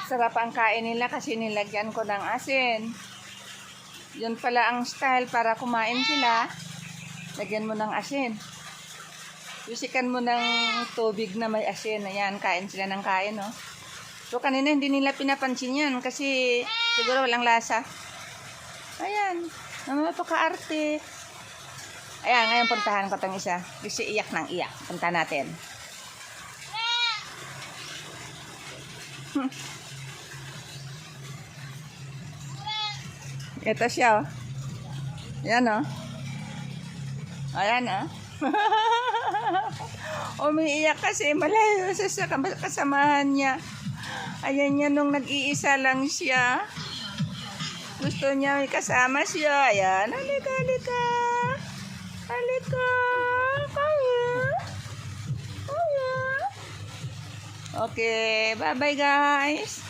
Sarap ang kain nila kasi nilagyan ko ng asin. Yun pala ang style para kumain sila. Lagyan mo ng asin. Yusikan mo ng tubig na may asin. Ayan, kain sila ng kain, no? So, kanina hindi nila pinapansin yan kasi siguro walang lasa. Ayan. Napaka-arte. Ayan, ngayon puntahan ko itong isa. Kasi iyak ng iyak. Punta natin. Ito siya, oh. Ayan, oh. Ayan, oh. Umiiyak kasi malayo sa kasamahan niya. Ayan niya nung nag-iisa lang siya. Gusto niya may kasama siya. Ayan, halika, halika. Halika. Kaya. Kaya. Okay, bye-bye guys.